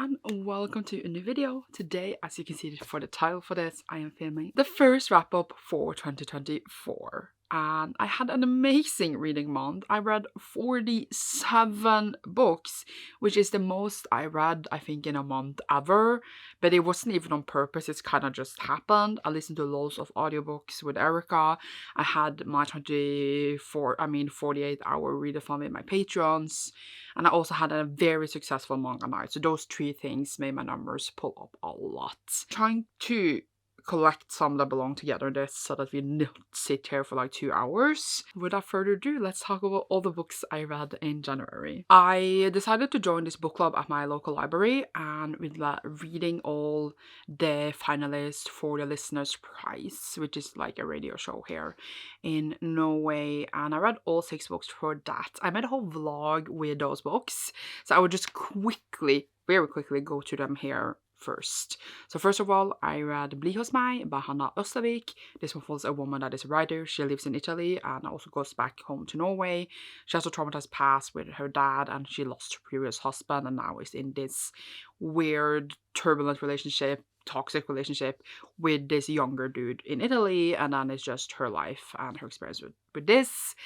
and welcome to a new video. Today, as you can see for the title for this, I am filming the first wrap up for 2024. And I had an amazing reading month. I read 47 books, which is the most I read, I think, in a month ever. But it wasn't even on purpose, it's kind of just happened. I listened to loads of audiobooks with Erica. I had my 48-hour readathon with my patrons. And I also had a very successful manga night. So those three things made my numbers pull up a lot. Trying to collect some that belong together this so that we don't sit here for like 2 hours. Without further ado, let's talk about all the books I read in January. I decided to join this book club at my local library and with reading all the finalists for the Listener's Prize, which is like a radio show here in Norway, and I read all 6 books for that. I made a whole vlog with those books, so I would just very quickly go to them here first. So first of all, I read Bli hos meg by Hanna Østervik. This one follows a woman that is a writer. She lives in Italy and also goes back home to Norway. She has a traumatized past with her dad and she lost her previous husband and now is in this weird, turbulent relationship, toxic relationship with this younger dude in Italy, and then it's just her life and her experience with this.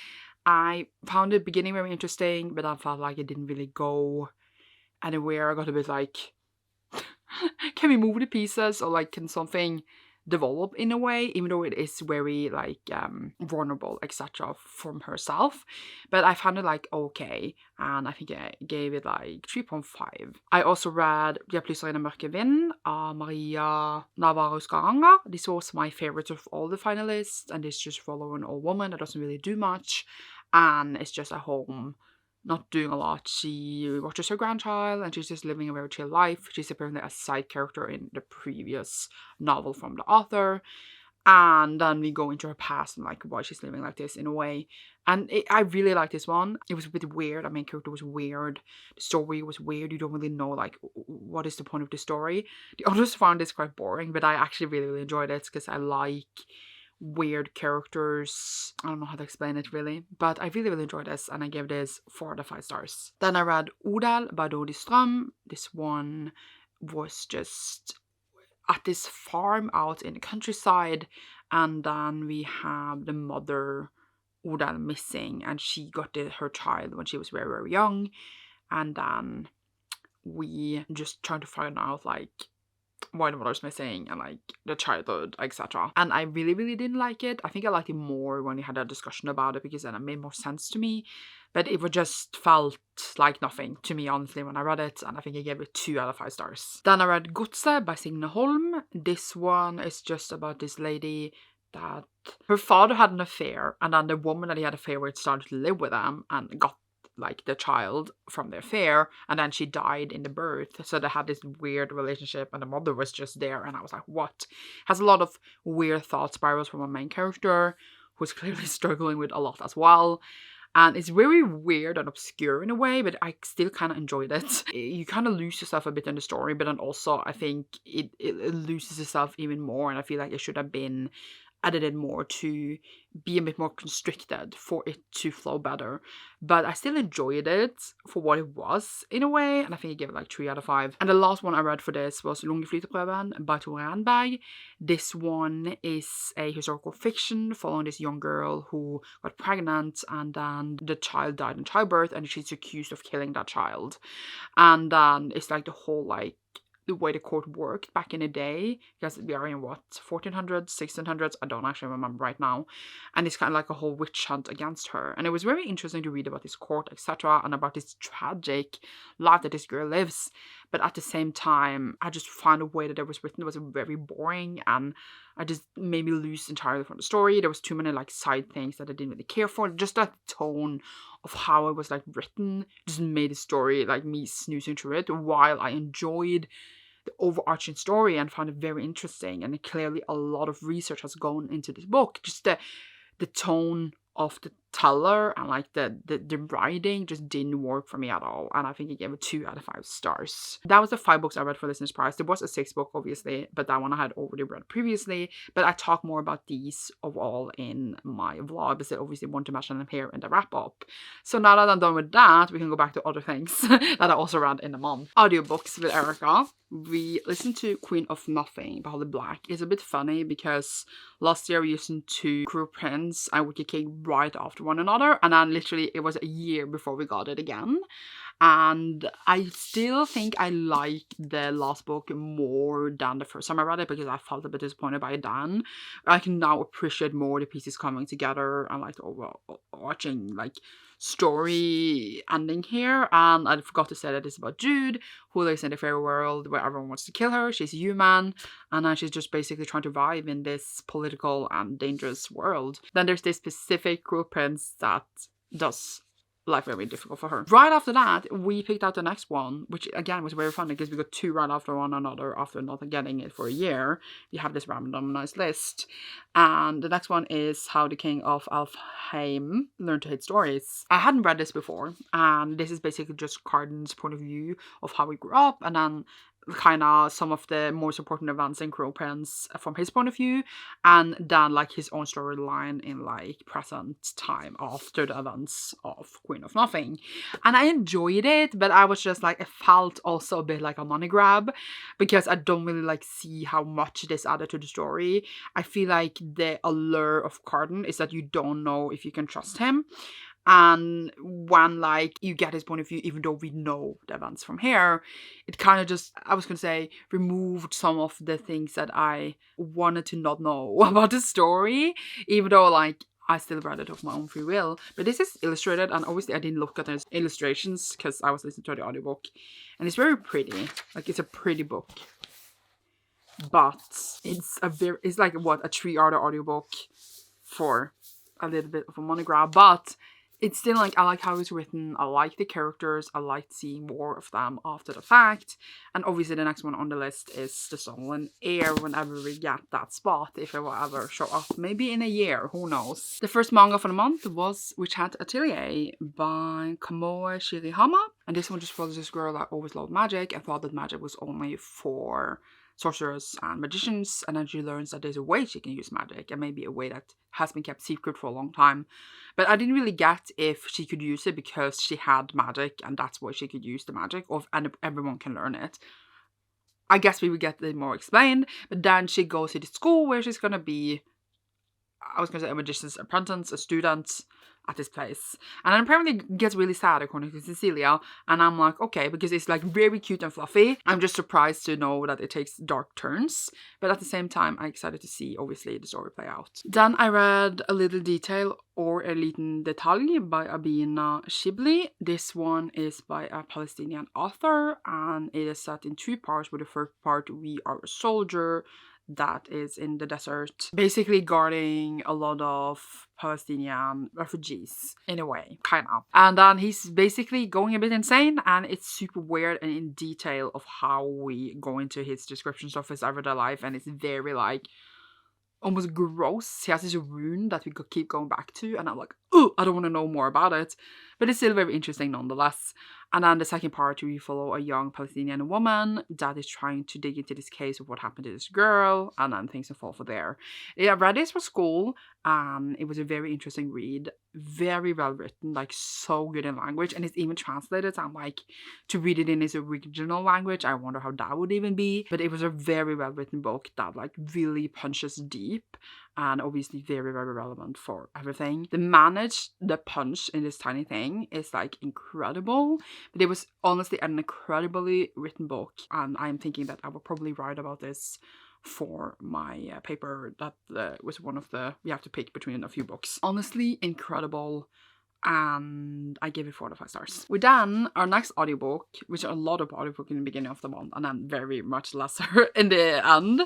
I found the beginning very interesting, but I felt like it didn't really go anywhere. I got a bit like, can we move the pieces, or like can something develop in a way, even though it is very like vulnerable, etc. from herself. But I found it like okay, and I think I gave it like 3.5. I also read Plyster in mørke vinden av Maria Navarro-Skaranga. This was my favorite of all the finalists, and it's just following an old woman that doesn't really do much, and it's just at home not doing a lot. She watches her grandchild and she's just living a very chill life. She's apparently a side character in the previous novel from the author. And then we go into her past and like why she's living like this in a way. And I really like this one. It was a bit weird. The main character was weird. The story was weird. You don't really know like what is the point of the story. The others found this quite boring, but I actually really enjoyed it because I like weird characters. I don't know how to explain it really, but I really enjoyed this and I gave this 4 out of 5 stars. Then I read Odel by W.I.T.C.H. This one was just at this farm out in the countryside, and then we have the mother Odel missing, and she got her child when she was very young, and then we just trying to find out like why the mother's missing and like the childhood, etc. And I really didn't like it. I think I liked it more when we had a discussion about it because then it made more sense to me. But it just felt like nothing to me, honestly, when I read it, and I think I gave it 2 out of 5 stars. Then I read Godset by Signe Holm. This one is just about this lady that her father had an affair, and then the woman that he had an affair with started to live with him and got like the child from the affair, and then she died in the birth, so they had this weird relationship and the mother was just there, and I was like, what? Has a lot of weird thought spirals from a main character who's clearly struggling with a lot as well, and it's very weird and obscure in a way, but I still kind of enjoyed it. You kind of lose yourself a bit in the story, but then also I think it loses itself even more, and I feel like it should have been edited more to be a bit more constricted for it to flow better. But I still enjoyed it for what it was in a way, and I think I gave it like 3 out of 5. And the last one I read for this was Lungeflyteprøven by Tore Renberg. This one is a historical fiction following this young girl who got pregnant, and then the child died in childbirth and she's accused of killing that child. And then it's like the whole like the way the court worked back in the day, because we are in what, 1400s, 1600s, I don't actually remember right now, and it's kind of like a whole witch hunt against her. And it was very interesting to read about this court, etc., and about this tragic life that this girl lives. But at the same time, I just found a way that it was written was very boring, and I just made me lose entirely from the story. There was too many like side things that I didn't really care for. Just that tone of how it was like written just made the story like me snoozing through it, while I enjoyed the overarching story and found it very interesting. And clearly a lot of research has gone into this book. Just the tone of the teller and like the writing just didn't work for me at all, and I think I gave it 2 out of 5 stars. That was the 5 books I read for listener's prize. There was a 6th book obviously, but that one I had already read previously, but I talk more about these of all in my vlog because I obviously want to mention them here in the wrap up. So now that I'm done with that, we can go back to other things that I also read in the month. Audiobooks with Erica. We listened to Queen of Nothing by Holly Black. It's a bit funny because last year we listened to Cruel Prince and Wicked King right after one another, and then literally it was a year before we got it again. And I still think I like the last book more than the first time I read it because I felt a bit disappointed by it then. I can now appreciate more the pieces coming together and like the overarching like story ending here. And I forgot to say that it's about Jude, who lives in a fairy world where everyone wants to kill her. She's a human, and then she's just basically trying to survive in this political and dangerous world. Then there's this specific cruel prince that does life very difficult for her. Right after that, we picked out the next one, which again was very funny because we got 2 right after one another after not getting it for a year. We have this randomized list. And the next one is How the King of Elflame Learned to Hate Stories. I hadn't read this before, and this is basically just Carden's point of view of how he grew up, and then kind of some of the most important events in Cruel Prince from his point of view, and then like his own storyline in like present time after the events of Queen of Nothing. And I enjoyed it, but I was just like, it felt also a bit like a money grab because I don't really like see how much this added to the story. I feel like the allure of Carden is that you don't know if you can trust him. And when like you get his point of view, even though we know the events from here, it kind of just, I was gonna say, removed some of the things that I wanted to not know about the story, even though like I still read it of my own free will. But this is illustrated, and obviously I didn't look at the illustrations because I was listening to the audiobook, and it's very pretty. Like, it's a pretty book, but it's like what, a 3-hour audiobook for a little bit of a money grab, but it's still like, I like how it's written, I like the characters, I like seeing more of them after the fact. And obviously the next one on the list is The Stolen Heir, whenever we get that spot, if it will ever show up, maybe in a year, who knows. The first manga for the month was Hat Atlier by Kamoe Shirihama, and this one just follows this girl that always loved magic and thought that magic was only for sorcerers and magicians, and then she learns that there's a way she can use magic, and maybe a way that has been kept secret for a long time. But I didn't really get if she could use it because she had magic and that's why she could use the magic, or and everyone can learn it. I guess we would get it more explained, but then she goes to the school where she's gonna be, I was gonna say, a magician's apprentice, a student at this place. And then apparently it gets really sad according to Cecilia, and I'm like, okay, because it's like very cute and fluffy. I'm just surprised to know that it takes dark turns, but at the same time I'm excited to see obviously the story play out. Then I read A Little Detail or A Liten Detalj by Abina Shibli. This one is by a Palestinian author, and it is set in 2 parts, with the first part, we are a soldier that is in the desert, basically guarding a lot of Palestinian refugees, in a way, kind of. And then he's basically going a bit insane, and it's super weird and in detail of how we go into his descriptions of his everyday life, and it's very like almost gross. He has this rune that we could keep going back to, and I'm like, oh, I don't want to know more about it. But it's still very interesting nonetheless. And then the second part, we follow a young Palestinian woman that is trying to dig into this case of what happened to this girl, and then things unfold for there. Yeah, I read this for school. It was a very interesting read. Very well written, like so good in language, and it's even translated. So I'm like, to read it in its original language, I wonder how that would even be. But it was a very well written book that like really punches deep, and obviously very, very relevant for everything. The punch in this tiny thing is like incredible, but it was honestly an incredibly written book, and I'm thinking that I will probably write about this for my paper that was one of the, we have to pick between a few books. Honestly incredible, and I gave it 4 out of 5 stars. We then, our next audiobook, which are a lot of audiobook in the beginning of the month, and then very much lesser in the end.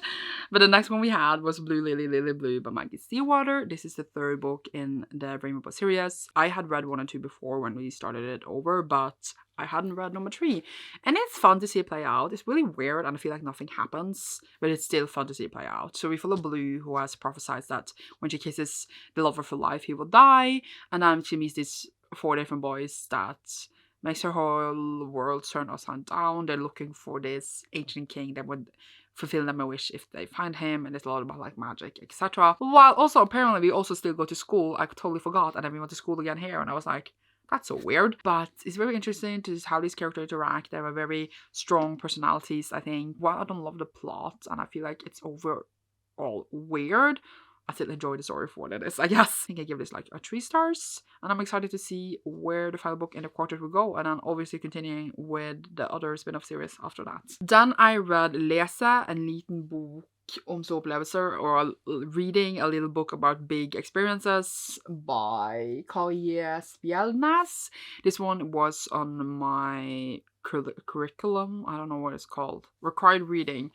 But the next one we had was Blue Lily, Lily Blue by Maggie Seawater. This is the 3rd book in the Rainbow series. I had read 1 and 2 before when we started it over, but I hadn't read number 3. And it's fun to see it play out. It's really weird and I feel like nothing happens, but it's still fun to see it play out. So we follow Blue, who has prophesied that when she kisses the lover for life, he will die. And then she meets these 4 different boys that makes her whole world turn upside down. They're looking for this ancient king that would fulfill them a wish if they find him, and it's a lot about like magic, etc. While also apparently we also still go to school. I totally forgot, and then we went to school again here, and I was like, that's so weird. But it's very interesting to just how these characters interact. They have very strong personalities, I think. While I don't love the plot, and I feel like it's overall weird, I still enjoy the story for what it is, I guess. I think I give this like a 3 stars. And I'm excited to see where the final book in the quartet will go. And then obviously continuing with the other spin-off series after that. Then I read Lese, en liten bok om opplevelser, or reading a little book about big experiences by Heir. This one was on my curriculum. I don't know what it's called. Required reading.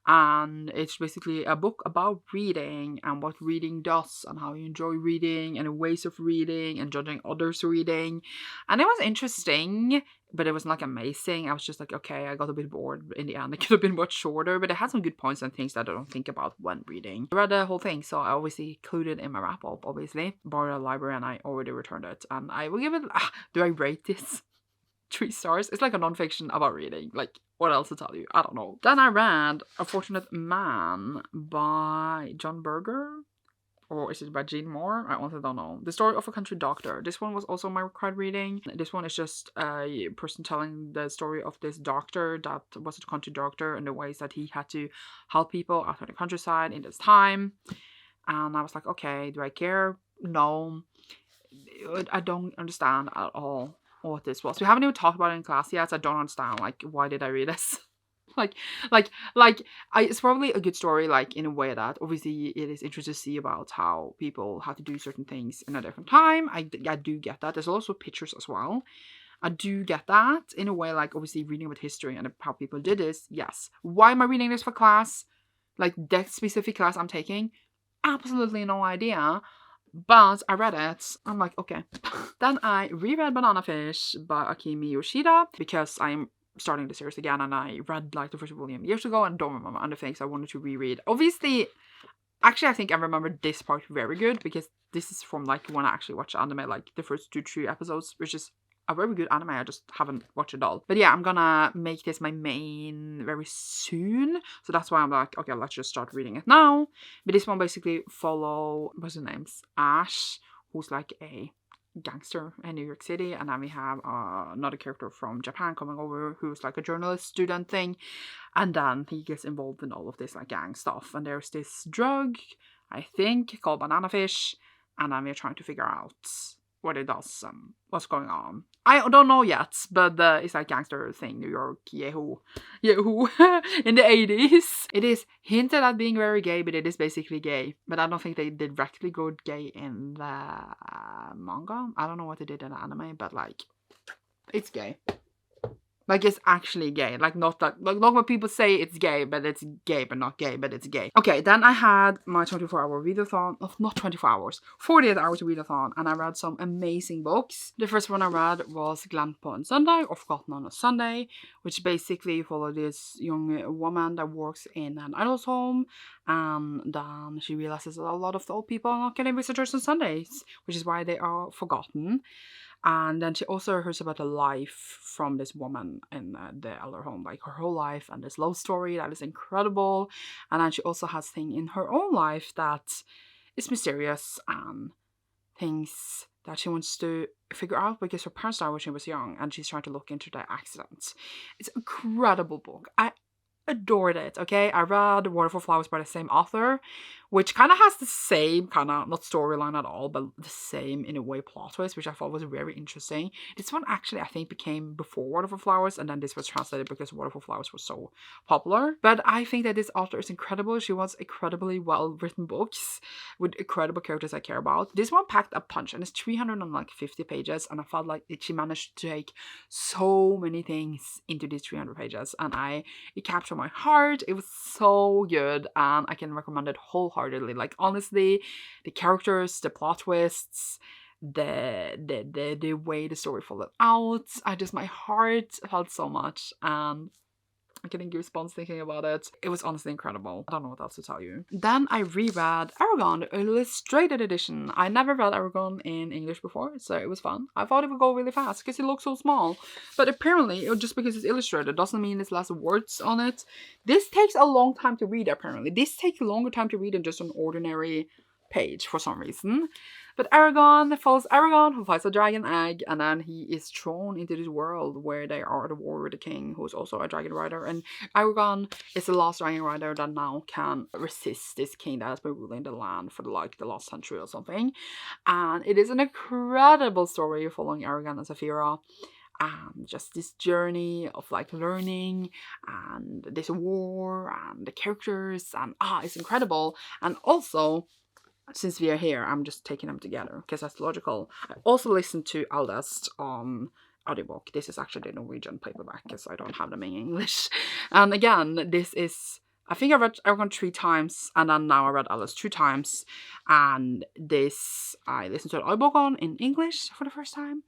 And it's basically a book about reading and what reading does and how you enjoy reading and the ways of reading and judging others reading. And it was interesting, but it wasn't like amazing. I was just like, okay, I got a bit bored in the end. It could have been much shorter, but it had some good points and things that I don't think about when reading. I read the whole thing, so I obviously included it in my wrap up, obviously. Borrowed a library and I already returned it. And I will give it, do I rate this 3 stars? It's like a non-fiction about reading. Like, what else to tell you? I don't know. Then I read A Fortunate Man by John Berger. Or is it by Jean Moore? I honestly don't know. The Story of a Country Doctor. This one was also my required reading. This one is just a person telling the story of this doctor that was a country doctor and the ways that he had to help people out in the countryside in this time. And I was like, okay, do I care? No. I don't understand at all what this was. We haven't even talked about it in class yet, so I don't understand, like, why did I read this? It's probably a good story, like, in a way that, obviously, it is interesting to see about how people have to do certain things in a different time. I do get that. There's also pictures as well. I do get that, in a way, like, obviously, reading about history and how people did this, yes. Why am I reading this for class? Like, that specific class I'm taking? Absolutely no idea. But I read it. I'm like, okay. Then I reread Banana Fish by Akemi Yoshida because I'm starting the series again, and I read like the first volume years ago and don't remember other things I wanted to reread. Obviously, actually I think I remember this part very good because this is from like when I actually watched anime, like the first 2-3 episodes, which is a very good anime. I just haven't watched it all. But yeah, I'm gonna make this my main very soon. So that's why I'm like, okay, let's just start reading it now. But this one basically follow, what's his name? Ash, who's like a gangster in New York City. And then we have another character from Japan coming over who's like a journalist student thing. And then he gets involved in all of this like gang stuff. And there's this drug, I think, called Banana Fish. And then we're trying to figure out what it does, what's going on. I don't know yet, but it's like gangster thing, New York, yahoo, in the 80s. It is hinted at being very gay, but it is basically gay. But I don't think they directly go gay in the manga. I don't know what they did in the anime, but like, it's gay. Like, it's actually gay. Like, not that, like, not what people say it's gay, but it's gay, but not gay, but it's gay. Okay, then I had my 24-hour readathon, not 24 hours, 48 hours readathon, and I read some amazing books. The first one I read was Glemt on Sunday, or Forgotten on a Sunday, which basically followed this young woman that works in an adult home, and then she realizes that a lot of the old people are not getting visitors on Sundays, which is why they are forgotten. And then she also hears about the life from this woman in the elder home, like her whole life, and this love story that is incredible. And then she also has things in her own life that is mysterious and things that she wants to figure out because her parents died when she was young, and she's trying to look into the accident. It's an incredible book. I adored it. Okay, I read Waterfall Flowers by the same author, which kind of has the same kind of, not storyline at all, but the same in a way plot twist, which I thought was very interesting. This one actually I think became before Waterfall Flowers, and then this was translated because Waterfall Flowers was so popular. But I think that this author is incredible. She wants incredibly well written books with incredible characters I care about. This one packed a punch, and it's 350 pages, and I felt like she managed to take so many things into these 300 pages, and it captured my heart. It was so good, and I can recommend it wholeheartedly. Like, honestly, the characters, the plot twists, the way the story folded out. My heart felt so much, and I'm getting goosebumps thinking about it. It was honestly incredible. I don't know what else to tell you. Then I reread Eragon, the illustrated edition. I never read Eragon in English before, so it was fun. I thought it would go really fast because it looks so small. But apparently, just because it's illustrated doesn't mean there's less words on it. This takes a long time to read, apparently. This takes a longer time to read than just an ordinary page for some reason. But Eragon follows Eragon, who fights a dragon egg, and then he is thrown into this world where they are at war with the king, who is also a dragon rider. And Eragon is the last dragon rider that now can resist this king that has been ruling the land for the last century or something. And it is an incredible story following Eragon and Saphira. And just this journey of like learning and this war and the characters, and it's incredible. And also, since we are here, I'm just taking them together because that's logical. I also listened to Eldest on audiobook. This is actually the Norwegian paperback because I don't have them in English. And again, this is, I think I read Eragon 3 times, and then now I read Eldest 2 times. And this, I listened to an audiobook on in English for the first time.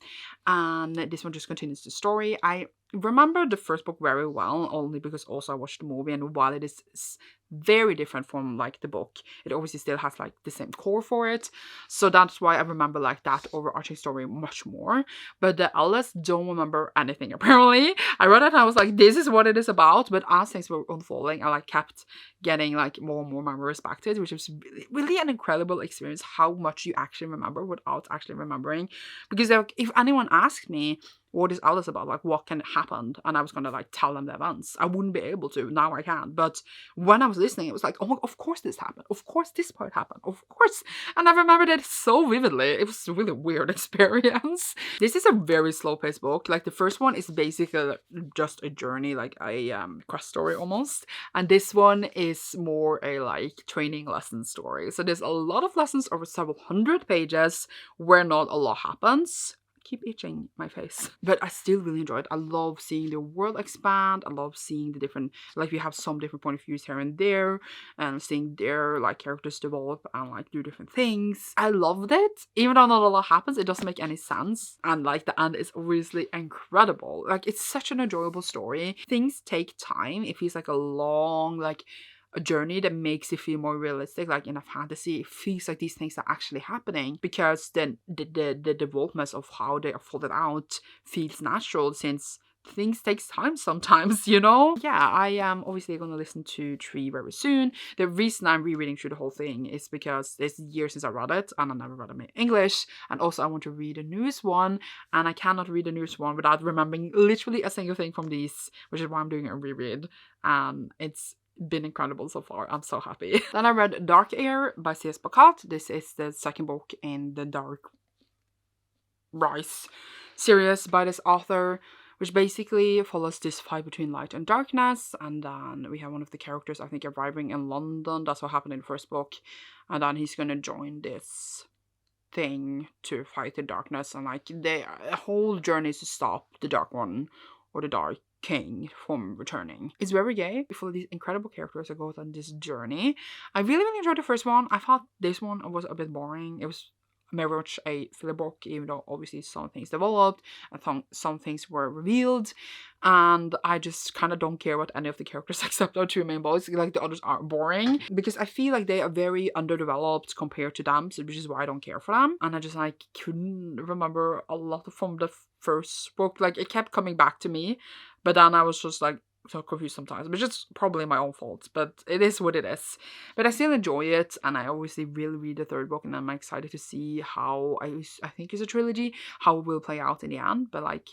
And this one just continues the story. I remember the first book very well, only because also I watched the movie, and while it is very different from like the book, it obviously still has like the same core for it, so that's why I remember like that overarching story much more. But the Eldest don't remember anything apparently. I read it and I was like, this is what it is about, but as things were unfolding, I like kept getting like more and more memories back to it, which was really an incredible experience, how much you actually remember without actually remembering. Because if anyone asked me what is Eldest about, like what can happen, and I was gonna like tell them the events, I wouldn't be able to. Now I can. But when I was listening, it was like, oh, of course this happened, of course this part happened, of course. And I remembered it so vividly. It was a really weird experience. This is a very slow-paced book. Like the first one is basically just a journey, like a quest story almost, and this one is more a like training lesson story. So there's a lot of lessons over several hundred pages where not a lot happens. Keep itching my face, but I still really enjoy it. I love seeing the world expand. I love seeing the different, like we have some different point of views here and there, and seeing their like characters develop and like do different things. I loved it, even though not a lot happens. It doesn't make any sense, and like the end is obviously incredible. Like it's such an enjoyable story. Things take time. It feels like a long like a journey that makes it feel more realistic. Like in a fantasy, it feels like these things are actually happening, because then the development of how they are folded out feels natural, since things takes time sometimes, you know? Yeah, I am obviously going to listen to 3 very soon. The reason I'm rereading through the whole thing is because it's years since I read it, and I never read it in English, and also I want to read the newest one, and I cannot read the newest one without remembering literally a single thing from these, which is why I'm doing a reread. It's been incredible so far. I'm so happy. Then I read Dark Heir by C.S. Bacat. This is the second book in the Dark Rise series by this author, which basically follows this fight between light and darkness. And then we have one of the characters, I think, arriving in London. That's what happened in the first book. And then he's gonna join this thing to fight the darkness, and like the whole journey is to stop the Dark One, or the Dark King, from returning. It's very gay, full of these incredible characters that go on this journey. I really enjoyed the first one. I thought this one was a bit boring. It was very much a filler book, even though obviously some things developed and some things were revealed, and I just kind of don't care about any of the characters except our 2 main boys. Like the others are boring because I feel like they are very underdeveloped compared to them, so which is why I don't care for them. And I just like couldn't remember a lot from the first book. Like it kept coming back to me, but then I was just like so confused sometimes, which is probably my own fault, but it is what it is. But I still enjoy it, and I obviously will read the 3rd book, and I'm excited to see how I think it's a trilogy, how it will play out in the end. But like,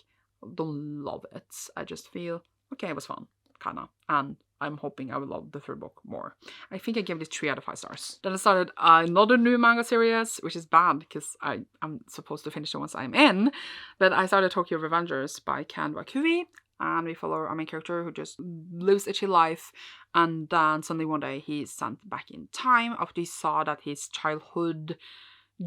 don't love it. I just feel okay, it was fun, kinda, and I'm hoping I will love the 3rd book more. I think I gave this 3 out of 5 stars. Then I started another new manga series, which is bad because I'm supposed to finish the ones I'm in. But I started Tokyo Revengers by Ken Wakui. And we follow our main character who just lives a chill life, and then suddenly one day he's sent back in time after he saw that his childhood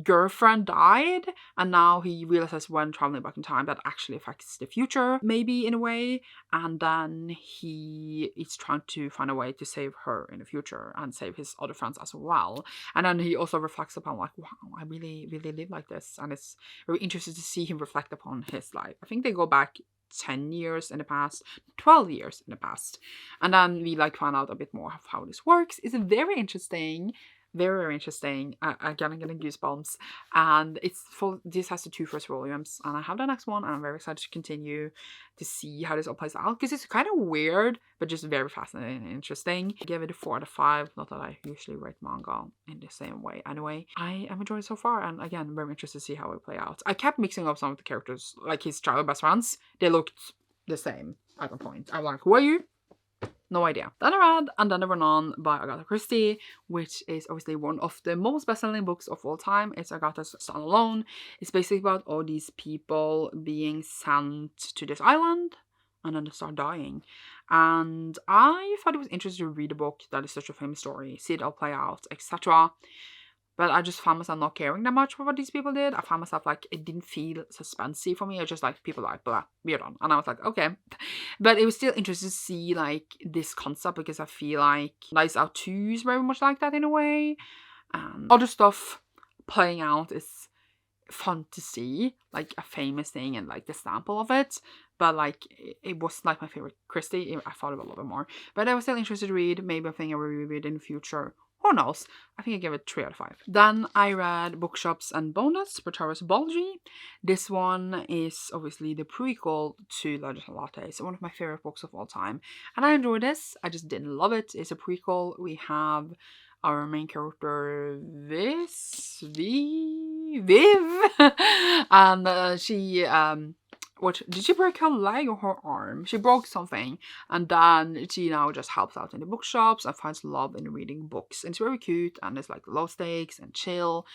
girlfriend died, and now he realizes when traveling back in time that actually affects the future, maybe in a way, and then he is trying to find a way to save her in the future and save his other friends as well. And then he also reflects upon like, wow, I really live like this, and it's very interesting to see him reflect upon his life. I think they go back 10 years in the past, 12 years in the past, and then we like find out a bit more of how this works. It's very interesting. Very interesting. Again, I'm getting goosebumps. And this has the 2 first volumes. And I have the next one. And I'm very excited to continue to see how this all plays out. Because it's kind of weird, but just very fascinating and interesting. I give it a 4 out of 5. Not that I usually rate manga in the same way. Anyway, I am enjoying it so far. And again, I'm very interested to see how it play out. I kept mixing up some of the characters. Like his childhood best friends. They looked the same at one point. I'm like, who are you? No idea. Then I read And Then There Were None by Agatha Christie, which is obviously one of the most best-selling books of all time. It's Agatha's standalone. It's basically about all these people being sent to this island and then they start dying. And I thought it was interesting to read a book that is such a famous story, see it all play out, etc. But I just found myself not caring that much for what these people did. I found myself like, it didn't feel suspensey for me. It was just like, people like, blah, we're done. And I was like, okay. But it was still interesting to see like this concept, because I feel like Lights Out 2 is very much like that in a way. Other stuff playing out is fun to see, like a famous thing and like the sample of it. But like, it wasn't like my favorite Christie. I thought about it a little bit more. But I was still interested to read. Maybe I'm thinking I will read it in the future. Who knows? I think I gave it 3 out of 5. Then I read Bookshops Bonedusts by Taurus Bolgi. This one is obviously the prequel to Legends and Lattes, one of my favorite books of all time. And I enjoyed this. I just didn't love it. It's a prequel. We have our main character, Viv, and she what did she break her leg or her arm? She broke something, and then she now just helps out in the bookshops and finds love in reading books. And it's very cute, and it's like low stakes and chill,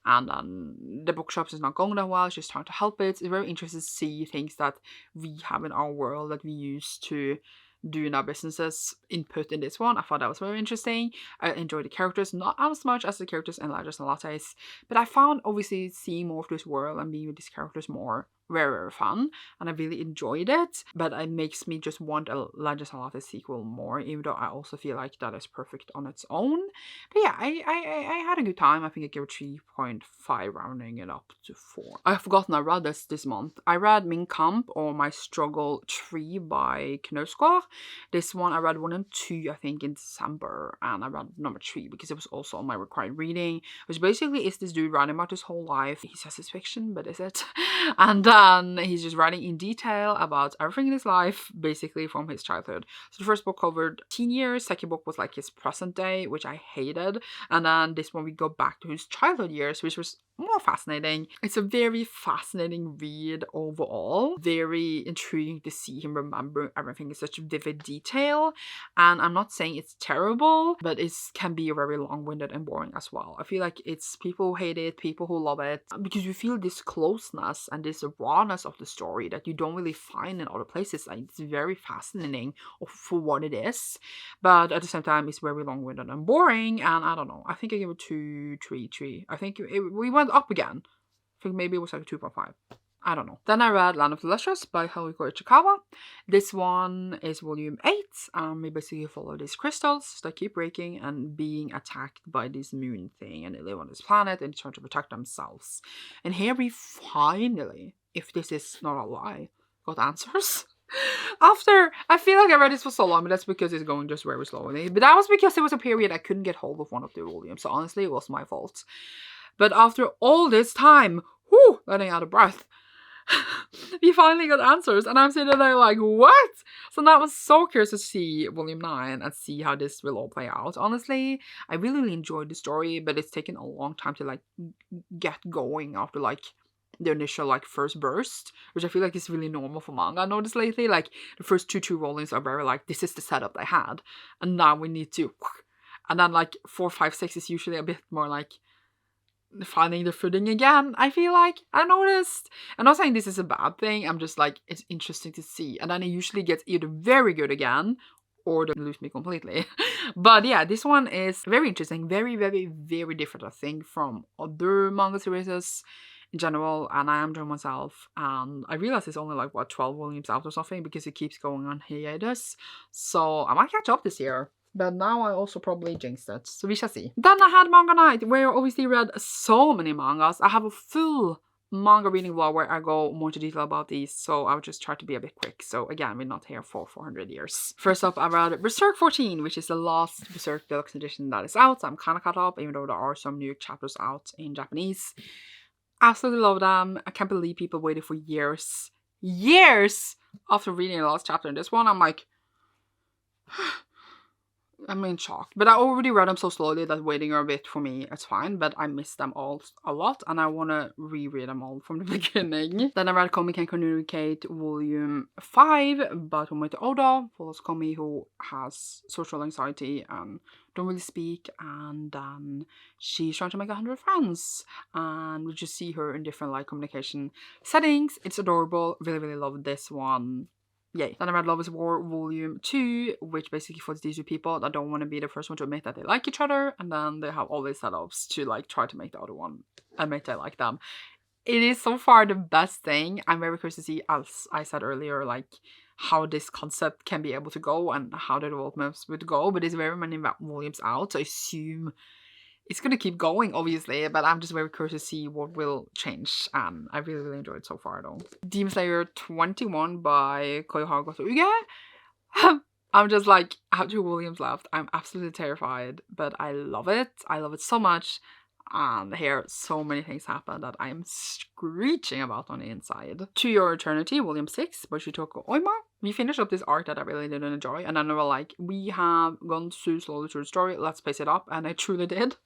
and then the bookshops is not going that well. She's trying to help it. It's very interesting to see things that we have in our world that we use to do in our businesses input in this one. I thought that was very interesting. I enjoyed the characters, not as much as the characters in Legends and Lattes, but I found obviously seeing more of this world and being with these characters more very fun, and I really enjoyed it. But it makes me just want a Legends and Lattes sequel more, even though I also feel like that is perfect on its own. But yeah, I had a good time. I think I gave it 3.5, rounding it up to 4. I've forgotten I read this month. I read Min Kamp, or My Struggle 3 by Knausgård. This one I read 1 and 2 I think in December, and I read number 3 because it was also on my required reading, which basically is this dude writing about his whole life. He says it's fiction, but is it? And he's just writing in detail about everything in his life, basically from his childhood. So the first book covered teen years, second book was like his present day, which I hated, and then this one we go back to his childhood years, which was more fascinating. It's a very fascinating read overall. Very intriguing to see him remember everything in such vivid detail. And I'm not saying it's terrible, but it can be very long-winded and boring as well. I feel like it's people who hate it, people who love it, because you feel this closeness and this rawness of the story that you don't really find in other places. Like, it's very fascinating for what it is, but at the same time it's very long-winded and boring. And I don't know, I think I give it 2, 3. I think we went up again. I think maybe it was like a 2.5. I don't know. Then I read Land of the Lustrous by Haruko Ichikawa. This one is volume 8. We basically follow these crystals that keep breaking and being attacked by this moon thing, and they live on this planet and try to protect themselves. And here we finally, if this is not a lie, got answers. After, I feel like I read this for so long, but that's because it's going just very slowly. But that was because there was a period I couldn't get hold of one of the volumes, so honestly it was my fault. But after all this time, letting out a breath, we finally got answers, and I'm sitting there like, what? So now I was so curious to see volume 9 and see how this will all play out. Honestly, I really enjoyed the story, but it's taken a long time to like get going after like the initial like first burst, which I feel like is really normal for manga. I noticed lately, like the first two volumes are very like, this is the setup they had, and now we need to, and then like 4, 5, 6 is usually a bit more like finding the footing again. I feel like I noticed. I'm not saying this is a bad thing, I'm just like, it's interesting to see, and then it usually gets either very good again or they lose me completely. But yeah, this one is very interesting, very, very, very different, I think, from other manga series in general, and I am enjoying myself, and I realize it's only like, what, 12 volumes out or something, because it keeps going on hiatus, so I might catch up this year. But now I also probably jinxed it, so we shall see. Then I had manga night, where I obviously read so many mangas. I have a full manga reading vlog where I go more into detail about these, so I'll just try to be a bit quick. So again, we're not here for 400 years. First up, I read Berserk 14, which is the last Berserk Deluxe edition that is out. So I'm kind of caught up, even though there are some new chapters out in Japanese. Absolutely love them. I can't believe people waited for years after reading the last chapter in this one. I'm like, I'm in shock. But I already read them so slowly that waiting a bit for me, it's fine. But I missed them all a lot, and I want to reread them all from the beginning. Then I read Komi Can Communicate Volume 5 by Odel. Follows Komi, who has social anxiety and don't really speak, and then she's trying to make 100 friends, and we just see her in different like communication settings. It's adorable. Really, really love this one. Yay. Then I read Love is War Volume 2, which basically follows these two people that don't want to be the first one to admit that they like each other, and then they have all these setups to like try to make the other one admit they like them. It is so far the best thing. I'm very curious to see, as I said earlier, like how this concept can be able to go and how the developments would go, but there's very many volumes out, so I assume it's gonna keep going, obviously, but I'm just very curious to see what will change, and I really, really enjoyed it so far, though. Demon Slayer 21 by Koyoharu Uge. I'm just like, I have 2 volumes left. I'm absolutely terrified, but I love it. I love it so much, and here so many things happen that I am screeching about on the inside. To Your Eternity, Volume 6 by Shitoko Oima. We finished up this arc that I really didn't enjoy, and then we were like, we have gone too slowly through the story, let's pace it up, and I truly did.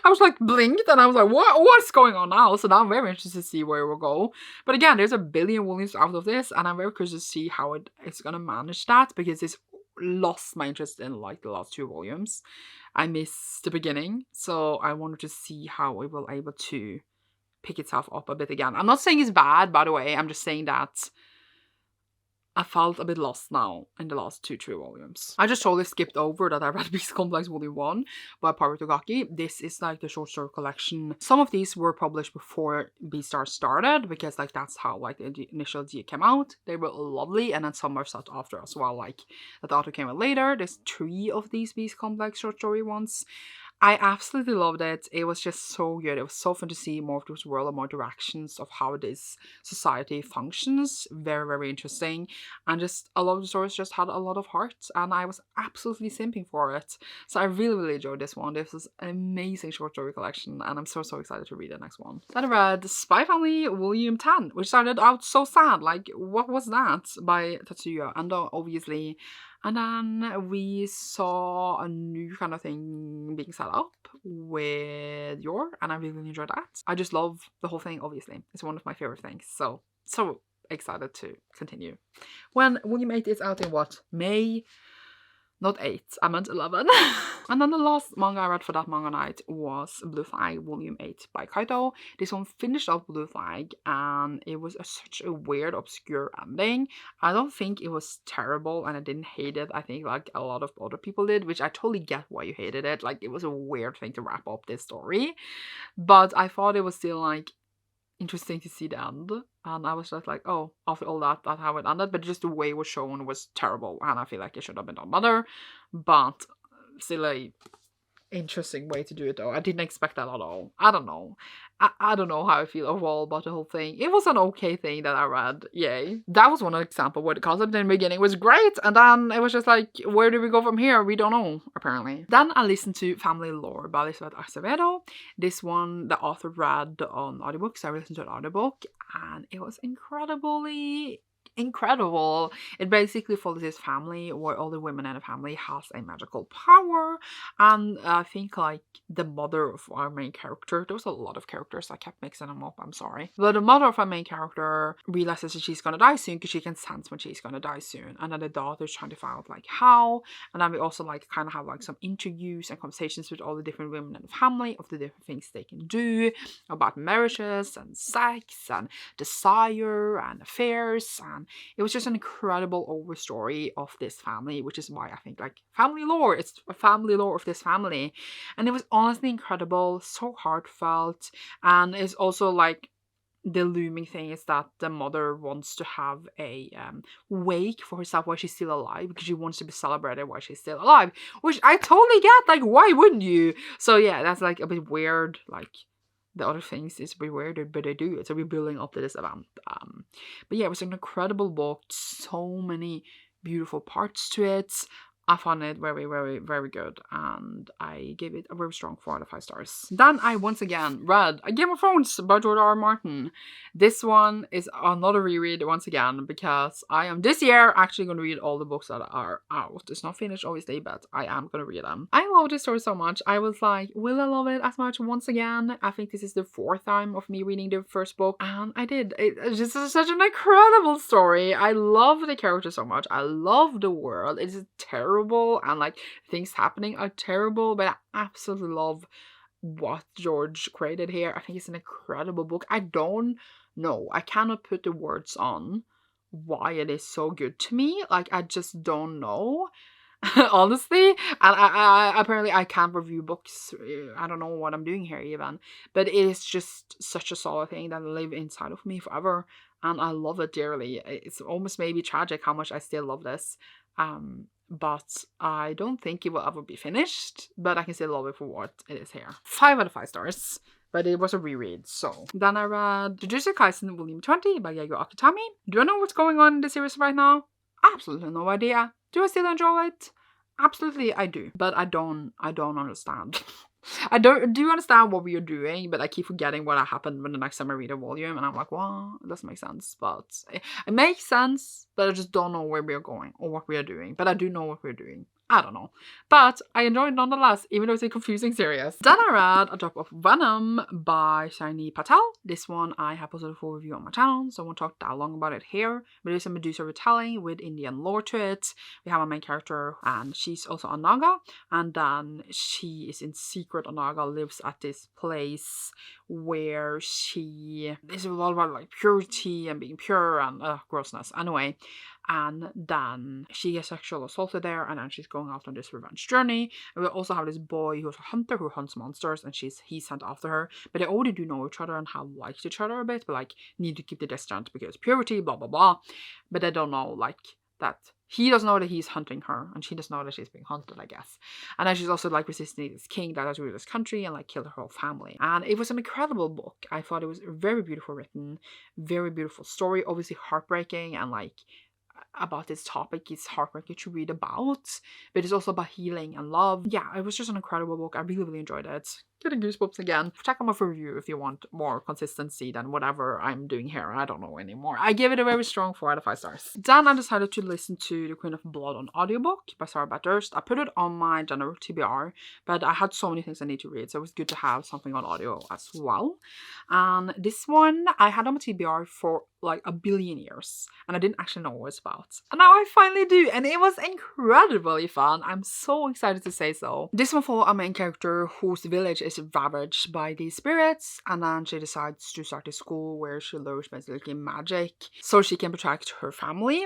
I was like blinked and I was like, what's going on now? So now I'm very interested to see where it will go. But again, there's a billion volumes out of this, and I'm very curious to see how it's gonna manage that, because it's lost my interest in like the last 2 volumes. I missed the beginning, so I wanted to see how it will able to pick itself up a bit again. I'm not saying it's bad, by the way. I'm just saying that I felt a bit lost now in the last 2 volumes. I just totally skipped over that I read Beast Complex Volume 1 by Parutogaki. This is like the short story collection. Some of these were published before Beastars started, because like that's how like the initial G came out. They were lovely, and then some were set after as well, like that author came out later. There's 3 of these Beast Complex short story ones. I absolutely loved it. It was just so good. It was so fun to see more of this world and more directions of how this society functions. Very, very interesting. And just a lot of the stories just had a lot of heart, and I was absolutely simping for it. So I really, really enjoyed this one. This was an amazing short story collection, and I'm so, so excited to read the next one. Then I read Spy Family Volume 10, which started out so sad. Like, what was that? By Tatsuya Ando, obviously. And then we saw a new kind of thing being set up with Yor, and I really enjoyed that. I just love the whole thing, obviously. It's one of my favorite things. So excited to continue. When Volume 8 is out in what? May? Not 8, I meant 11. And then the last manga I read for that manga night was Blue Flag Volume 8 by Kaito. This one finished off Blue Flag, and it was such a weird, obscure ending. I don't think it was terrible, and I didn't hate it. I think like a lot of other people did, which I totally get why you hated it. Like, it was a weird thing to wrap up this story. But I thought it was still like interesting to see the end, and I was just like, oh, after all that's how it ended. But just the way it was shown was terrible, and I feel like it should have been done better, but still a interesting way to do it, though. I didn't expect that at all. I don't know. I don't know how I feel overall about the whole thing. It was an okay thing that I read. Yay. That was one example where the concept in the beginning was great, and then it was just like, where do we go from here? We don't know, apparently. Then I listened to Family Lore by Elizabeth Acevedo. This one, the author read on audiobooks. I listened to an audiobook, and it was incredibly incredible. It basically follows this family where all the women in the family has a magical power, and I think like the mother of our main character, there was a lot of characters, I kept mixing them up, I'm sorry, but the mother of our main character realizes that she's gonna die soon, because she can sense when she's gonna die soon, and then the daughter's trying to find out like how. And then we also like kind of have like some interviews and conversations with all the different women in the family of the different things they can do about marriages and sex and desire and affairs, and it was just an incredible overstory of this family, which is why I think like family lore, it's a family lore of this family. And it was honestly incredible, so heartfelt, and it's also like the looming thing is that the mother wants to have a wake for herself while she's still alive, because she wants to be celebrated while she's still alive, which I totally get. Like, why wouldn't you? So yeah, that's like a bit weird. Like, the other things is a bit weird, but they do it. So we're building up to this event. But yeah, it was an incredible book. So many beautiful parts to it. I found it very, very, very good, and I gave it a very strong 4 out of 5 stars. Then I once again read A Game of Thrones by George R. R. Martin. This one is another reread once again, because I am this year actually going to read all the books that are out. It's not finished obviously, but I am going to read them. I love this story so much. I was like, will I love it as much once again? I think this is the 4th time of me reading the first book, and I did. It's just such an incredible story. I love the characters so much. I love the world. It's terrible, and like things happening are terrible, but I absolutely love what George created here. I think it's an incredible book. I don't know, I cannot put the words on why it is so good to me. Like, I just don't know. Honestly, and I apparently I can't review books. I don't know what I'm doing here even, but it is just such a solid thing that live inside of me forever, and I love it dearly. It's almost maybe tragic how much I still love this, but I don't think it will ever be finished, but I can still love it for what it is here. 5 out of 5 stars. But it was a reread, so. Then I read Jujutsu Kaisen Volume 20 by Yayoi Akutami. Do I know what's going on in the series right now? Absolutely no idea. Do I still enjoy it? Absolutely I do. But I don't understand. I do understand what we are doing, but I keep forgetting what happened when the next time I read a volume, and I'm like, well, it doesn't make sense. But it makes sense, but I just don't know where we are going or what we are doing. But I do know what we're doing. I don't know. But I enjoyed it nonetheless, even though it's a confusing series. Then I read A Drop of Venom by Shiny Patel. This one I have posted a full review on my channel, so I won't talk that long about it here. But it's a Medusa retelling with Indian lore to it. We have a main character, and she's also a Naga. And then she is in secret. A Naga lives at this place where there's a lot about like purity and being pure and grossness. Anyway. And then she gets sexually assaulted there, and then she's going out on this revenge journey. And we also have this boy who's a hunter who hunts monsters, and he's sent after her. But they already do know each other and have liked each other a bit, but like need to keep the distance because purity, blah blah blah. But they don't know like that. He doesn't know that he's hunting her, and she doesn't know that she's being hunted, I guess. And then she's also like resisting this king that has ruled this country and like killed her whole family. And it was an incredible book. I thought it was very beautiful written, very beautiful story, obviously heartbreaking, and like about this topic is heartbreaking to read about, but it's also about healing and love. Yeah, it was just an incredible book. I really, really enjoyed it. Getting goosebumps again. Check out my review if you want more consistency than whatever I'm doing here. I don't know anymore. I give it a very strong 4 out of 5 stars. Then I decided to listen to The Queen of Blood on audiobook by Sarah Bathurst. I put it on my general TBR, but I had so many things I need to read, so it was good to have something on audio as well. And this one I had on my TBR for like a billion years, and I didn't actually know what it was about. And now I finally do, and it was incredibly fun. I'm so excited to say so. This one follows a main character whose village is ravaged by these spirits, and then she decides to start a school where she learns basically magic so she can protect her family.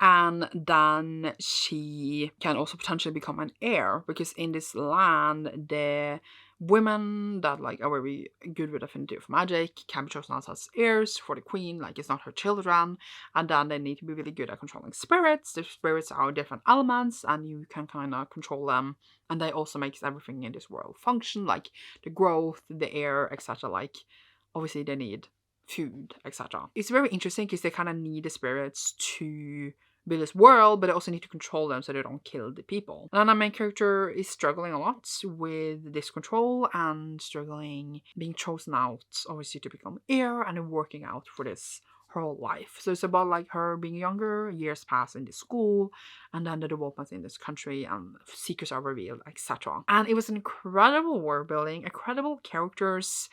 And then she can also potentially become an heir, because in this land the women that like are very good with affinity of magic can be chosen as heirs for the queen. Like, it's not her children, and then they need to be really good at controlling spirits. The spirits are different elements, and you can kind of control them, and they also makes everything in this world function, like the growth, the air, etc. Like, obviously they need food, etc. It's very interesting because they kind of need the spirits to build this world, but they also need to control them so they don't kill the people. And our main character is struggling a lot with this control and struggling being chosen out, obviously, to become heir, and working out for this her whole life. So it's about like her being younger, years pass in this school, and then the developments in this country, and secrets are revealed, etc. And it was an incredible world building, incredible characters.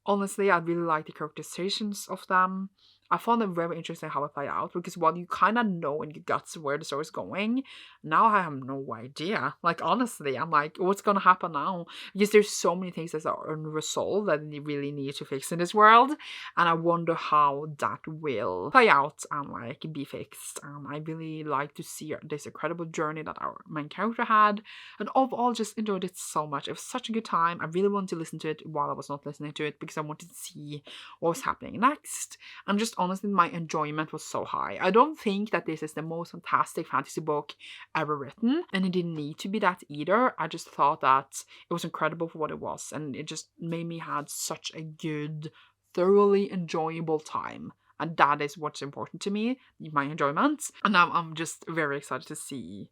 Honestly, I really like the characterizations of them. I found it very interesting how it played out, because while you kind of know in your guts where the story is going, now I have no idea. Like, honestly, I'm like, what's gonna happen now? Because there's so many things that are unresolved that you really need to fix in this world, and I wonder how that will play out and like be fixed. I really like to see this incredible journey that our main character had, and overall just enjoyed it so much. It was such a good time. I really wanted to listen to it while I was not listening to it, because I wanted to see what was happening next. And just honestly, my enjoyment was so high. I don't think that this is the most fantastic fantasy book ever written, and it didn't need to be that either. I just thought that it was incredible for what it was, and it just made me had such a good, thoroughly enjoyable time. And that is what's important to me, my enjoyment. And now I'm just very excited to see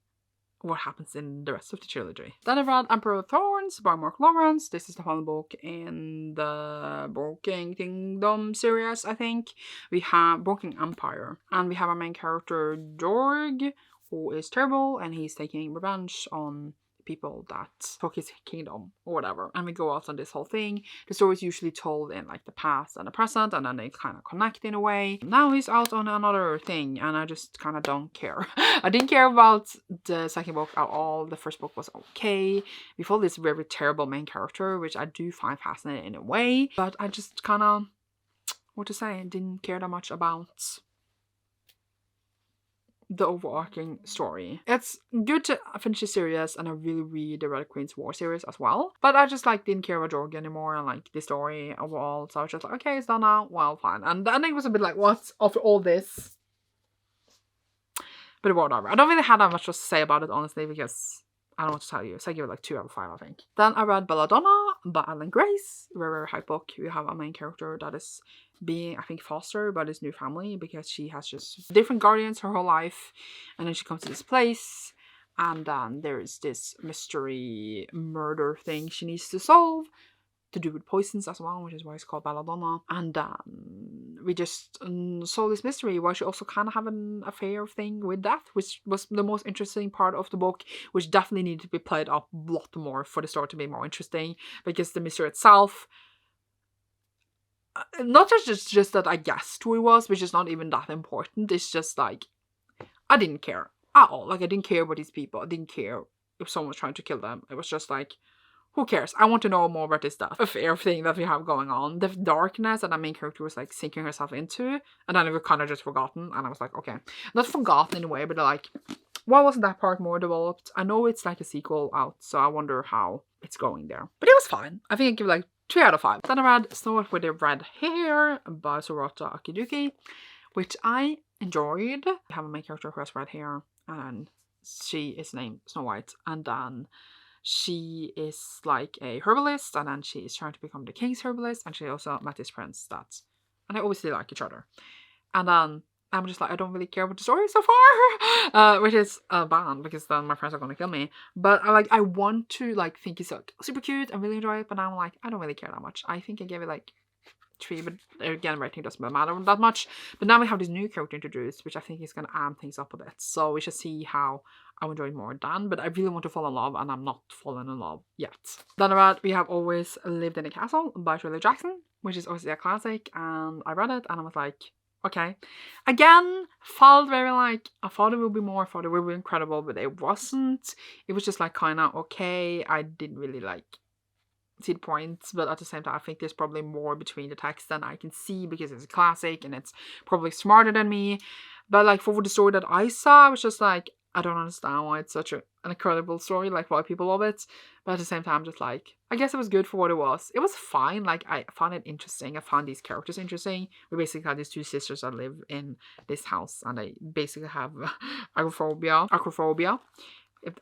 what happens in the rest of the trilogy. Then I read Emperor of Thorns by Mark Lawrence. This is the final book in the Broken Kingdom series, I think. We have Broken Empire, and we have our main character, Jorg, who is terrible, and he's taking revenge on people that took his kingdom or whatever, and we go out on this whole thing. The story is usually told in like the past and the present, and then they kind of connect in a way. Now he's out on another thing, and I just kind of don't care. I didn't care about the second book at all. The first book was okay. We follow this very terrible main character, which I do find fascinating in a way, but I just kind of, what to say, didn't care that much about the overarching story. It's good to finish the series, and I really read the Red Queen's War series as well, but I just like didn't care about Jorg anymore and like the story overall, so I was just like, okay, it's done now, well, fine. And the ending was a bit like, what, after all this? But whatever. I don't really have that much to say about it, honestly, because I don't know what to tell you, so I give it like 2 out of 5, I think. Then I read Belladonna by Alan Grace. Very hype book. We have a main character that is being, I think, fostered by this new family, because she has just different guardians her whole life, and then she comes to this place, and then there's this mystery murder thing she needs to solve, to do with poisons as well, which is why it's called Belladonna. And we just solve this mystery while she also kind of have an affair thing with death, which was the most interesting part of the book, which definitely needed to be played up a lot more for the story to be more interesting, because the mystery itself, not just that I guessed who it was, which is not even that important. It's just like, I didn't care at all. Like, I didn't care about these people. I didn't care if someone was trying to kill them. It was just like, who cares? I want to know more about this stuff. Affair thing that we have going on. The darkness that the main character was like sinking herself into, and then it was kind of just forgotten, and I was like, okay. Not forgotten in a way, but like, why wasn't that part more developed? I know it's like a sequel out, so I wonder how it's going there. But it was fine. I think I give it like 3 out of 5. Then I read Snow White with the Red Hair by Sorata Akiduki, which I enjoyed. We have a main character who has red hair, and she is named Snow White, and then she is like a herbalist, and then she is trying to become the king's herbalist, and she also met this prince that, and they obviously like each other. And then I'm just like, I don't really care about the story so far, which is bad, because then my friends are gonna kill me. But I want to like think it's like super cute and really enjoy it, but now I'm like, I don't really care that much. I think I gave it like 3, but again, rating doesn't matter that much. But now we have this new character introduced, which I think is gonna amp things up a bit. So we should see how I enjoy it more then. But I really want to fall in love, and I'm not falling in love yet. Then I read We Have Always Lived in a Castle by Shirley Jackson, which is obviously a classic, and I read it and I was like, okay. Again, felt very like, I thought it would be more, I thought it would be incredible, but it wasn't. It was just like kind of okay. I didn't really like see the points, but at the same time, I think there's probably more between the text than I can see, because it's a classic and it's probably smarter than me. But like for the story that I saw, I was just like, I don't understand why it's such an incredible story, like why people love it. But at the same time, just like, I guess it was good for what it was. It was fine. Like, I found it interesting. I found these characters interesting. We basically had these 2 sisters that live in this house, and they basically have acrophobia,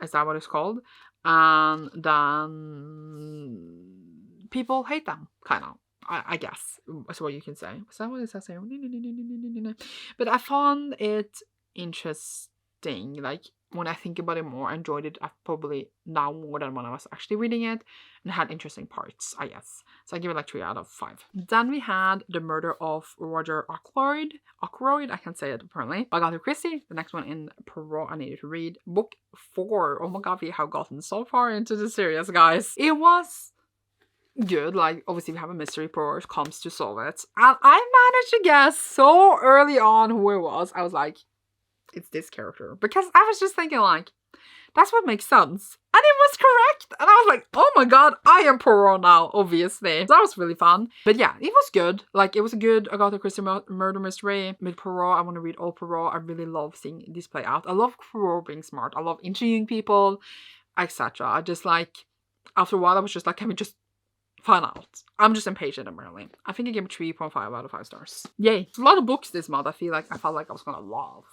is that what it's called? And then people hate them, kind of. I guess that's what you can say. Is that what it says here? But I found it interesting. Like, when I think about it more, I enjoyed it probably now more than when I was actually reading it, and it had interesting parts, I guess. So I give it like 3 out of 5. Then we had The Murder of Roger Ackloyd, I can't say it apparently, by Agatha Christie. The next one in Pro I needed to read. Book 4. Oh my god, we have gotten so far into the series, guys. It was good. Like, obviously we have a mystery who comes to solve it. And I managed to guess so early on who it was. I was like, it's this character. Because I was just thinking like, that's what makes sense. And it was correct. And I was like, oh my god, I am Poirot now, obviously. So that was really fun. But yeah, it was good. Like, it was a good Agatha Christie murder mystery with Poirot. I want to read all Poirot. I really love seeing this play out. I love Poirot being smart. I love interviewing people, etc. I just like, after a while, I was just like, can we just find out? I'm just impatient apparently. I think I gave it 3.5 out of 5 stars. Yay. A lot of books this month I felt like I was gonna love.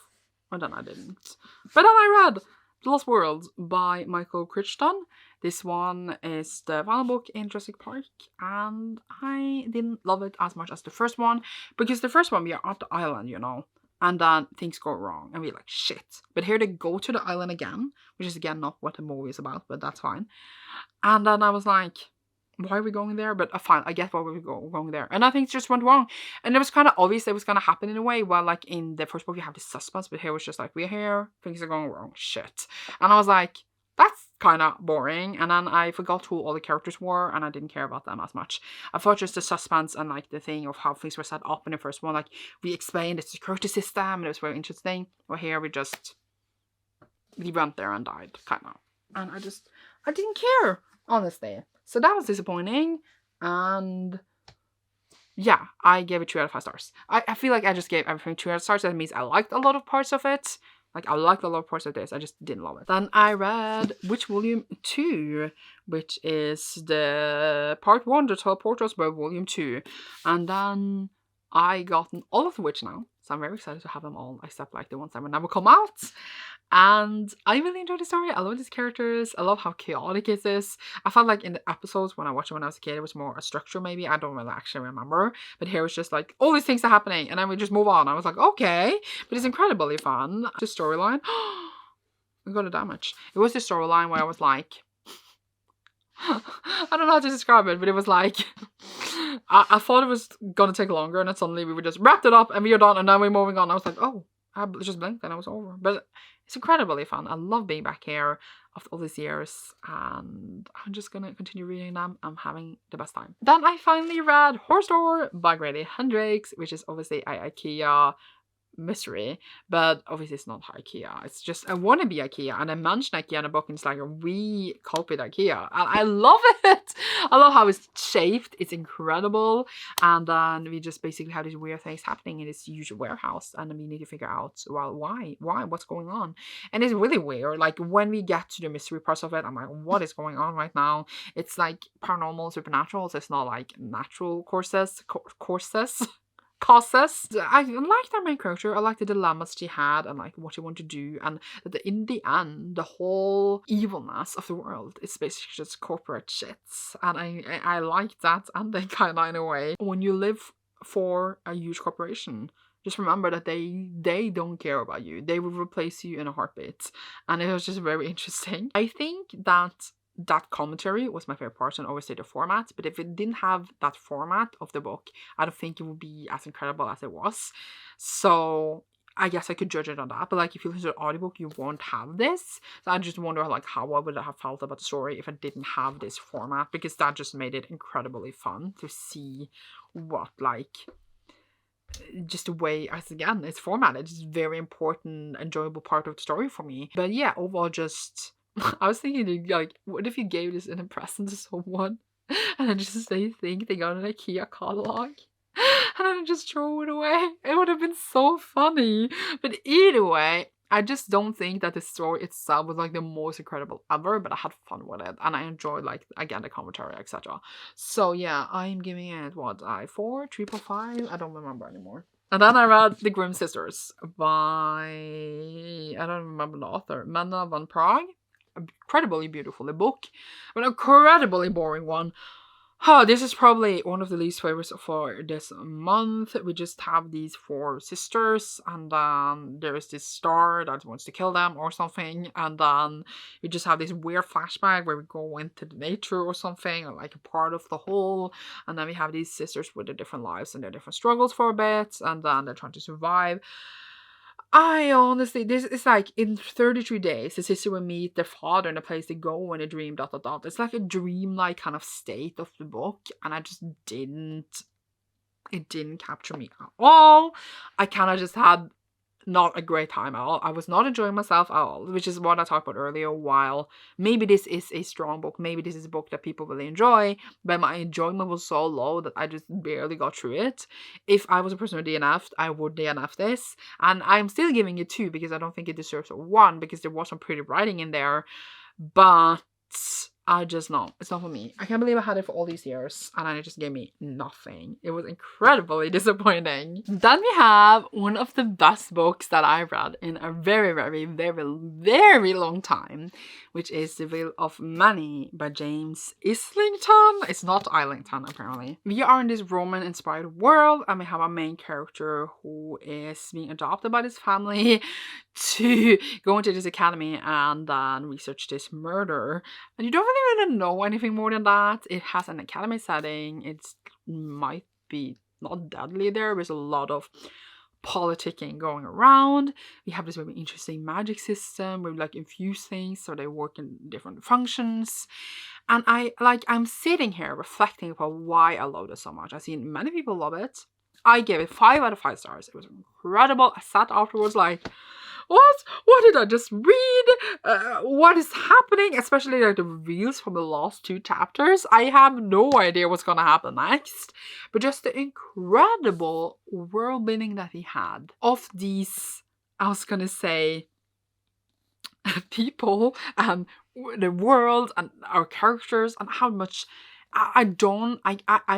And then I didn't. But then I read The Lost World by Michael Crichton. This one is the final book in Jurassic Park, and I didn't love it as much as the first one, because the first one we are at the island, you know, and then things go wrong and we're like, shit. But here they go to the island again, which is again not what the movie is about, but that's fine. And then I was like, why are we going there? But fine, I get why we're going there. And I think it just went wrong. And it was kind of obvious it was going to happen in a way. Well, like in the first book, you have this suspense, but here it was just like, we're here, things are going wrong, shit. And I was like, that's kind of boring. And then I forgot who all the characters were, and I didn't care about them as much. I thought just the suspense and like the thing of how things were set up in the first one, like we explained the security system, and it was very interesting. Well, here we went there and died, kind of. And I didn't care, honestly. So that was disappointing, and yeah, I gave it 2 out of 5 stars. I feel like I just gave everything 2 out of stars. That means I liked a lot of parts of it. Like, I liked a lot of parts of this. I just didn't love it. Then I read Witch Volume 2, which is the Part 1, The Teleporters, by Volume 2. And then I gotten all of the Witch now. So I'm very excited to have them all, except like the ones that will never come out. And I really enjoyed the story. I love these characters. I love how chaotic it is. I felt like in the episodes when I watched it when I was a kid, it was more a structure maybe. I don't really actually remember. But here it's just like, all these things are happening. And then we just move on. I was like, okay. But it's incredibly fun. The storyline. I got a damage. It was the storyline where I was like, I don't know how to describe it, but it was like, I thought it was going to take longer. And then suddenly we just wrapped it up and we are done. And now we're moving on. I was like, oh. I just blinked and I was over. But it's incredibly fun. I love being back here after all these years, and I'm just gonna continue reading them. I'm having the best time. Then I finally read Horrorstör by Grady Hendrix, which is obviously a IKEA mystery, but obviously it's not IKEA. It's just a wannabe IKEA, and I mentioned IKEA in a book, and it's like we copied IKEA, and I love it. I love how it's shaped. It's incredible. And then we just basically have these weird things happening in this huge warehouse, and then we need to figure out, well, why, what's going on. And it's really weird. Like when we get to the mystery parts of it, I'm like, what is going on right now? It's like paranormal, supernatural. So it's not like natural courses. I liked our main character. I liked the dilemmas she had and like what she wanted to do, and that in the end the whole evilness of the world is basically just corporate shits, and I like that ending kind of in a way. When you live for a huge corporation, just remember that they don't care about you. They will replace you in a heartbeat. And it was just very interesting. I think that commentary was my favorite part, and obviously the format. But if it didn't have that format of the book, I don't think it would be as incredible as it was. So I guess I could judge it on that. But like if you listen to the audiobook, you won't have this. So I just wonder like how I would have felt about the story if I didn't have this format, because that just made it incredibly fun to see what like just the way, as again, it's formatted. It's a very important, enjoyable part of the story for me. But yeah, overall just I was thinking, like, what if you gave this in a present to someone and then just they think they got an IKEA catalog and then just throw it away? It would have been so funny. But either way, I just don't think that the story itself was like the most incredible ever, but I had fun with it and I enjoyed, like, again, the commentary, etc. So yeah, I'm giving it 4, 3.5? I don't remember anymore. And then I read The Grimm Sisters by, I don't remember the author, Menna van Praag. Incredibly beautiful book, but an incredibly boring one. This is probably one of the least favorites for this month. We just have these 4 sisters, and then there is this star that wants to kill them or something, and then we just have this weird flashback where we go into the nature or something, or like a part of the whole, and then we have these sisters with their different lives and their different struggles for a bit, and then they're trying to survive. I honestly, this is like in 33 days, the sister will meet their father in a place they go in a dream, dot, dot, dot. It's like a dreamlike kind of state of the book, and I just didn't, it didn't capture me at all. I kind of just had not a great time at all. I was not enjoying myself at all, which is what I talked about earlier. While maybe this is a strong book, maybe this is a book that people really enjoy, but my enjoyment was so low that I just barely got through it. If I was a person who DNF'd, I would DNF this, and I'm still giving it 2 because I don't think it deserves a 1 because there was some pretty writing in there, but I just know it's not for me. I can't believe I had it for all these years and it just gave me nothing. It was incredibly disappointing. Then we have one of the best books that I read in a very, very, very, very long time, which is The Will of Many by James Islington. It's not Islington, apparently. We are in this Roman-inspired world and we have a main character who is being adopted by this family to go into this academy and then research this murder. And you don't really know anything more than that. It has an academy setting. It might be not deadly there. There's a lot of politicking going around. We have this very interesting magic system where we like infuse things so they work in different functions. And I'm sitting here reflecting upon why I love this so much. I've seen many people love it. I gave it 5 out of 5 stars. It was incredible. I sat afterwards like, what did I just read? What is happening? Especially like the reveals from the last 2 chapters. I have no idea what's gonna happen next. But just the incredible world building that he had of these, I was gonna say, people and the world and our characters and how much I'm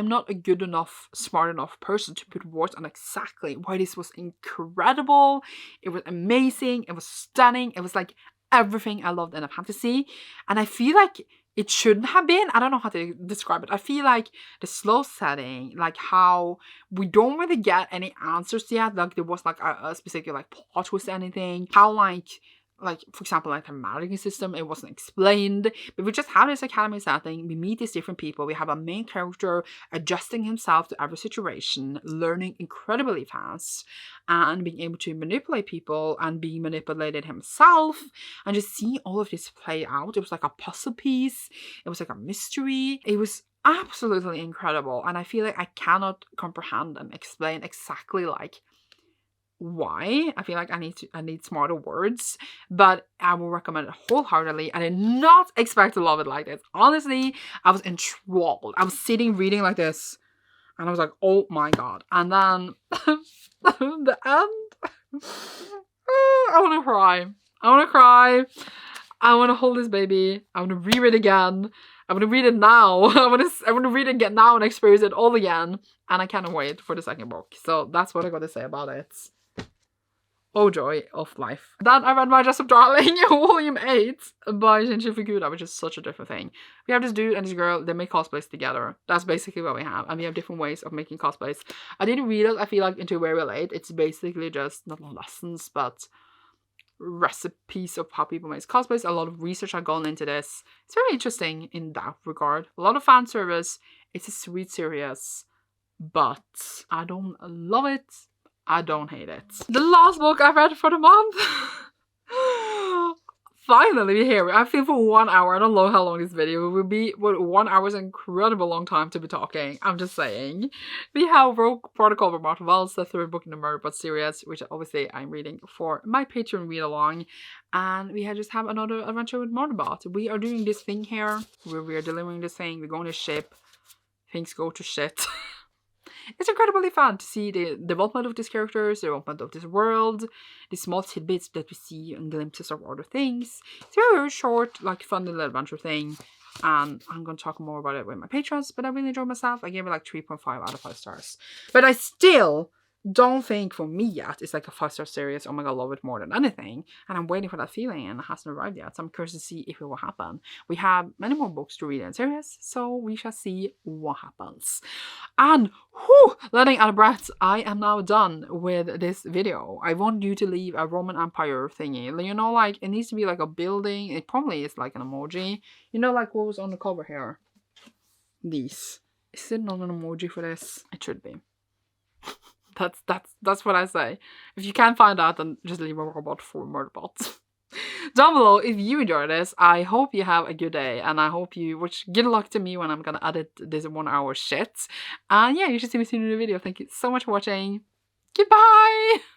not a good enough, smart enough person to put words on exactly why this was incredible. It was amazing. It was stunning. It was like everything I loved in a fantasy. And I feel like it shouldn't have been. I don't know how to describe it. I feel like the slow setting, like how we don't really get any answers yet. Like there was like a specific like plot twist or anything. How like, for example, like the magic system, it wasn't explained, but we just have this academy setting, we meet these different people, we have a main character adjusting himself to every situation, learning incredibly fast, and being able to manipulate people and being manipulated himself, and just seeing all of this play out. It was like a puzzle piece, it was like a mystery, it was absolutely incredible, and I feel like I cannot comprehend and explain exactly like why. I feel like I need smarter words, but I will recommend it wholeheartedly. I did not expect to love it like this. Honestly, I was enthralled. I was sitting reading like this and I was like, oh my god. And then the end, I want to cry. I want to hold this baby. I want to reread it again. I want to read it now. I want to read it again now and experience it all again. And I cannot wait for the second book. So that's what I got to say about it. Oh joy of life. Then I read My Dress Up Darling, Volume 8 by Shinji Fukuda, which is such a different thing. We have this dude and this girl, they make cosplays together. That's basically what we have. And we have different ways of making cosplays. I didn't read it, I feel like, until very late. It's basically just, not lessons, but recipes of how people make cosplays. A lot of research has gone into this. It's very interesting in that regard. A lot of fan service. It's a sweet series, but I don't love it. I don't hate it. The last book I've read for the month. Finally, we're here. I feel for 1 hour. I don't know how long this video will be, but 1 hour is an incredible long time to be talking. I'm just saying. We have Rouge Protocol by W.I.T.C.H, the 3rd book in the Murderbot series, which obviously I'm reading for my Patreon read along. And we just have another adventure with Murderbot. We are doing this thing here where we are delivering this thing. We're going to ship. Things go to shit. It's incredibly fun to see the development of these characters, the development of this world, the small tidbits that we see and glimpses of other things. It's a very short, like, fun little adventure thing. And I'm going to talk more about it with my patrons, but I really enjoyed myself. I gave it like 3.5 out of 5 stars. But I still don't think for me yet it's like a 5-star series. Oh my god, love it more than anything. And I'm waiting for that feeling and it hasn't arrived yet. So I'm curious to see if it will happen. We have many more books to read in series, so we shall see what happens. And whew, letting out a breath, I am now done with this video. I want you to leave a Roman Empire thingy. You know, like it needs to be like a building. It probably is like an emoji. You know, like what was on the cover here. These. Is it not an emoji for this? It should be. That's what I say. If you can't find that, then just leave a robot for Murderbot. Down below, if you enjoyed this, I hope you have a good day, and I hope you wish good luck to me when I'm gonna edit this 1 hour shit. And yeah, you should see me soon in the video. Thank you so much for watching. Goodbye!